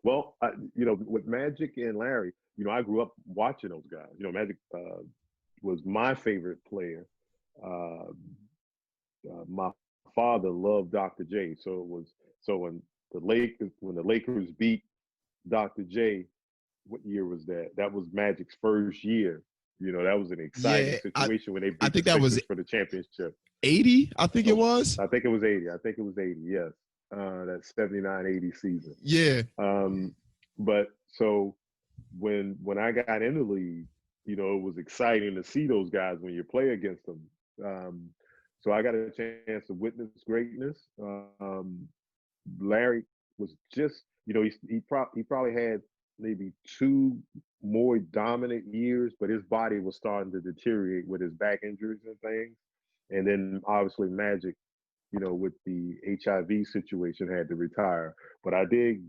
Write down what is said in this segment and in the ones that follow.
Well, with Magic and Larry, I grew up watching those guys. Magic was my favorite player. Uh, my father loved Dr. J, so it was so when the Lakers beat Dr. J, what year was that? That was Magic's first year. That was an exciting Yeah, situation when they I beat the think that was Sixers for the championship. 80. I think it Oh, was. I think it was 80. I think it was 80. Yes, that 79-80 season. Yeah, Um, but so when I got in the league, it was exciting to see those guys when you play against them. Um, so I got a chance to witness greatness. Larry was just, he probably had maybe two more dominant years, but his body was starting to deteriorate with his back injuries and things. And then obviously Magic, with the HIV situation, had to retire. But I did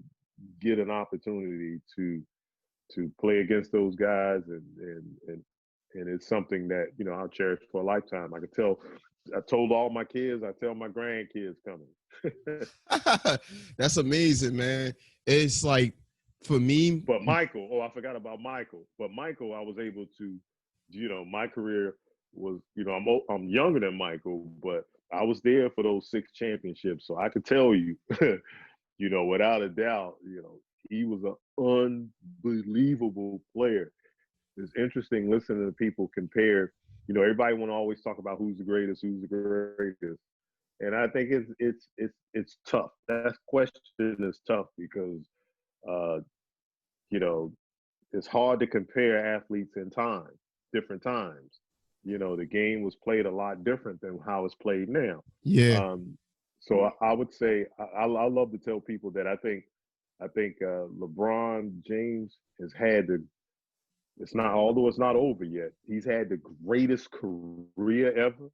get an opportunity to play against those guys, and it's something that I'll cherish for a lifetime. I told all my kids, I tell my grandkids coming. that's amazing, man. It's like for me, But Michael, oh, I forgot about Michael. But Michael, I was able to, my career was, I'm younger than Michael, but I was there for those 6 championships, so I could tell you, without a doubt, he was an unbelievable player. It's interesting listening to people compare. Everybody want to always talk about who's the greatest, and I think it's tough. That question is tough because uh, it's hard to compare athletes in time, different times. The game was played a lot different than how it's played now. yeah, So I would say I love to tell people that I think LeBron James has had the it's not although it's not over yet. He's had the greatest career ever.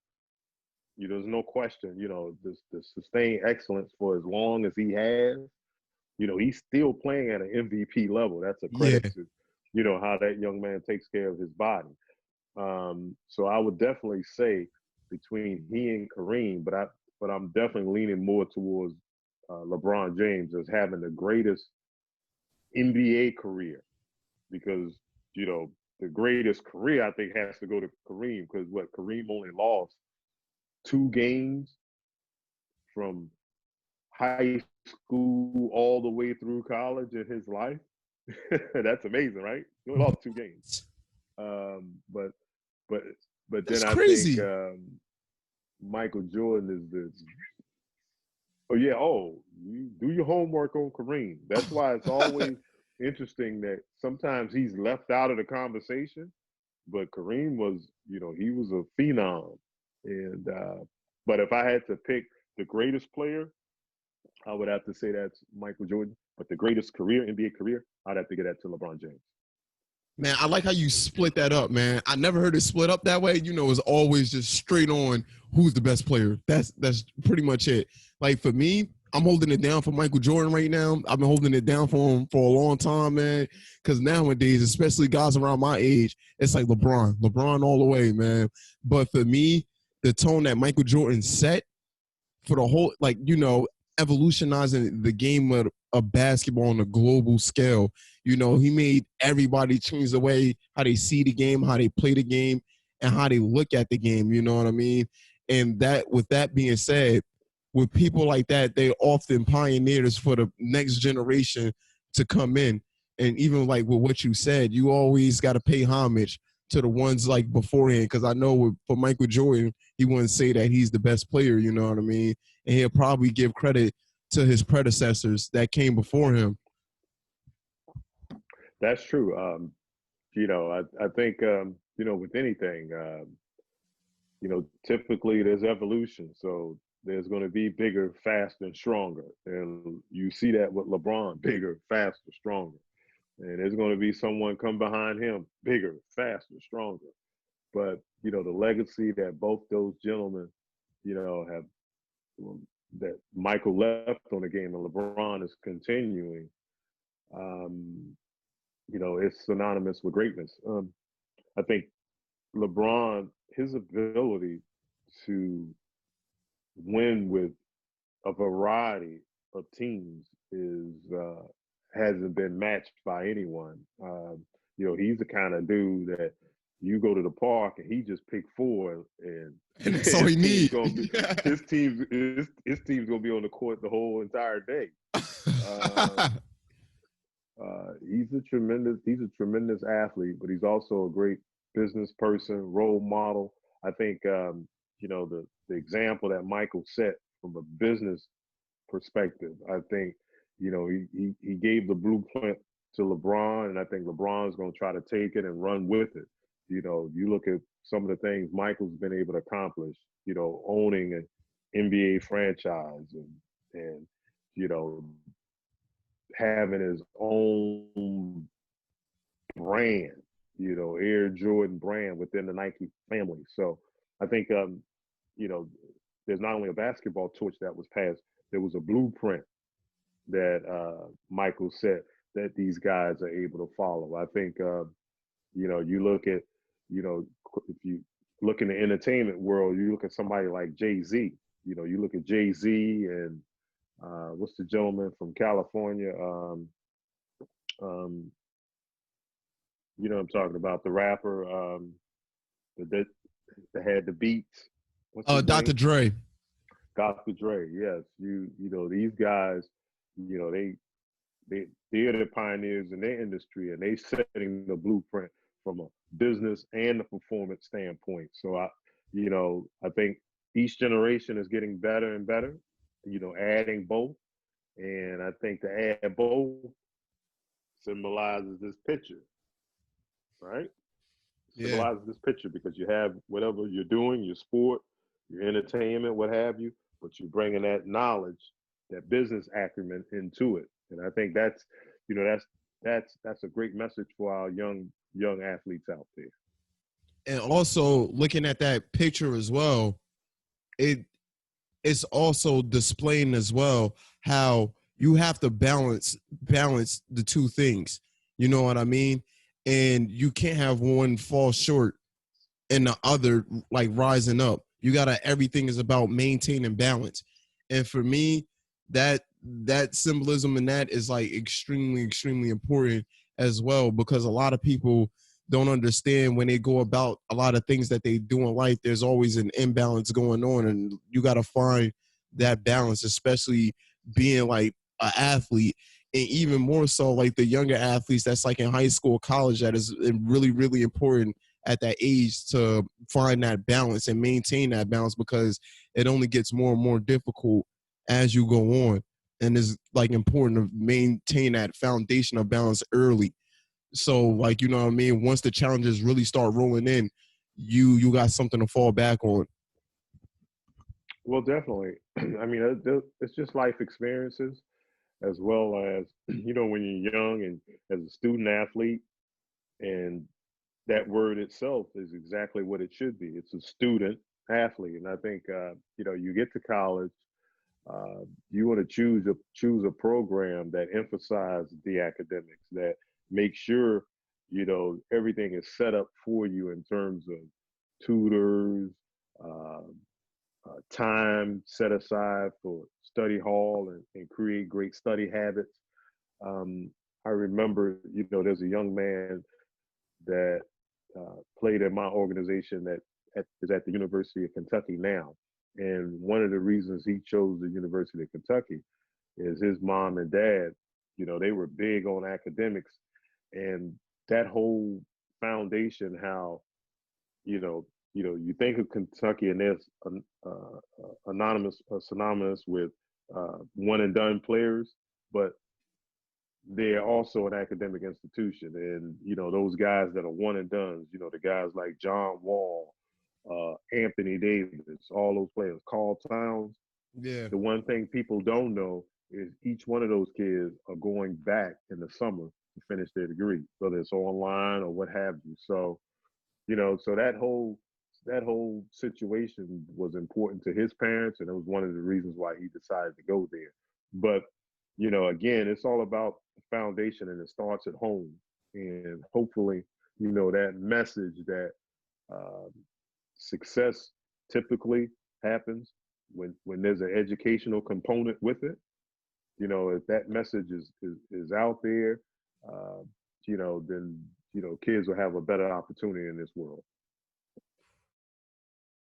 There's no question. The sustained excellence for as long as he has. He's still playing at an MVP level. That's a yeah. credit to, how that young man takes care of his body. So I would definitely say between he and Kareem, but I'm definitely leaning more towards LeBron James as having the greatest NBA career because the greatest career I think has to go to Kareem because what Kareem only lost 2 games from high school all the way through college in his life. That's amazing, right? He only lost 2 games. But but but That's then I think crazy. Michael Jordan is the oh yeah, you do your homework on Kareem. That's why it's always interesting that sometimes he's left out of the conversation, but Kareem was, he was a phenom. And but if I had to pick the greatest player, I would have to say that's Michael Jordan. But the greatest career, NBA career, I'd have to get that to LeBron James. Man, I like how you split that up, man. I never heard it split up that way. It's always just straight on who's the best player. That's pretty much it. Like for me, I'm holding it down for Michael Jordan right now. I've been holding it down for him for a long time, man. Because nowadays, especially guys around my age, it's like LeBron all the way, man. But for me, the tone that Michael Jordan set for the whole, like, evolutionizing the game of basketball on a global scale. He made everybody change the way how they see the game, how they play the game, and how they look at the game. You know what I mean? And that, with that being said, with people like that, they often pioneers for the next generation to come in. And even like with what you said, you always got to pay homage to the ones like beforehand. Because I know for Michael Jordan, he wouldn't say that he's the best player. You know what I mean? And he'll probably give credit to his predecessors that came before him. That's true. I think with anything, typically there's evolution. So there's going to be bigger, faster, and stronger. And you see that with LeBron, bigger, faster, stronger. And there's going to be someone come behind him, bigger, faster, stronger. But, the legacy that both those gentlemen, have that Michael left on the game and LeBron is continuing, um, it's synonymous with greatness. I think LeBron, his ability to win with a variety of teams is hasn't been matched by anyone. He's the kind of dude that you go to the park and he just pick four, and And that's all his he team's need. gonna be his team's gonna be on the court the whole entire day. He's a tremendous athlete, but he's also a great business person, role model. I think the example that Michael set from a business perspective. I think he gave the blueprint to LeBron, and I think LeBron's going to try to take it and run with it. You look at some of the things Michael's been able to accomplish. Owning an NBA franchise and you know having his own brand, Air Jordan brand within the Nike family. So I think you know there's not only a basketball torch that was passed, there was a blueprint that Michael set that these guys are able to follow. I think you look at if you look in the entertainment world, you look at somebody like Jay-Z. You look at Jay-Z and what's the gentleman from California? Um, I'm talking about the rapper that had the beats. What's his Dr. name? Dre. Dr. Dre. Yes, these guys. They're the pioneers in their industry, and they setting the blueprint from a business and a performance standpoint. So I think each generation is getting better and better. Adding both, and I think to add both symbolizes this picture, right? Yeah. Symbolizes this picture because you have whatever you're doing, your sport, your entertainment, what have you, but you're bringing that knowledge, that business acumen into it, and I think that's a great message for our young athletes out there. And also looking at that picture as well, it's also displaying as well how you have to balance the two things. You know what I mean? And you can't have one fall short and the other like rising up. You gotta everything is about maintaining balance. And for me, that symbolism in that is like extremely, extremely important as well, because a lot of people don't understand when they go about a lot of things that they do in life, there's always an imbalance going on, and you got to find that balance, especially being like an athlete, and even more so like the younger athletes that's like in high school, college, that is really, really important at that age to find that balance and maintain that balance, because it only gets more and more difficult as you go on. And it's like important to maintain that foundation of balance early. So like, you know what I mean? Once the challenges really start rolling in, you got something to fall back on. Well, definitely. I mean, it's just life experiences as well as when you're young and as a student athlete, and that word itself is exactly what it should be. It's a student athlete, and I think you get to college, you want to choose a program that emphasizes the academics, that make sure everything is set up for you in terms of tutors, uh, time set aside for study hall, and create great study habits. Um, I remember, there's a young man that played in my organization that is at the University of Kentucky now. And one of the reasons he chose the University of Kentucky is his mom and dad, they were big on academics, and that whole foundation, how, you think of Kentucky and there's synonymous with one and done players, but they're also an academic institution. And, those guys that are one and done, the guys like John Wall, Anthony Davis, all those players, Carl Towns. Yeah. The one thing people don't know is each one of those kids are going back in the summer to finish their degree, whether it's online or what have you. So, so that whole situation was important to his parents, and it was one of the reasons why he decided to go there. But again, it's all about the foundation, and it starts at home. And hopefully, that message that uh, success typically happens when there's an educational component with it. if that message is out there, uh, then kids will have a better opportunity in this world.